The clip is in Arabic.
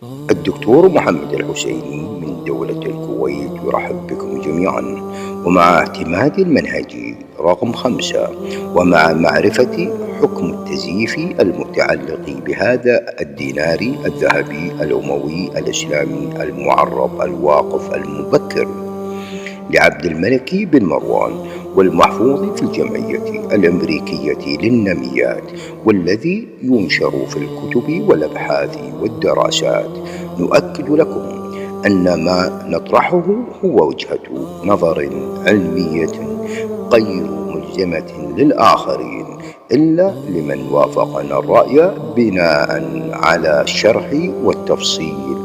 الدكتور محمد الحسيني من دولة الكويت يرحب بكم جميعا. ومع اعتماد المنهج رقم 5، ومع معرفة حكم التزييف المتعلق بهذا الدينار الذهبي الأموي الإسلامي المعرب الواقف المبكر لعبد الملك بن مروان، والمحفوظ في الجمعية الأمريكية للنميات، والذي ينشر في الكتب والأبحاث والدراسات، نؤكد لكم أن ما نطرحه هو وجهة نظر علمية غير ملزمة للآخرين إلا لمن وافقنا الرأي بناء على الشرح والتفصيل.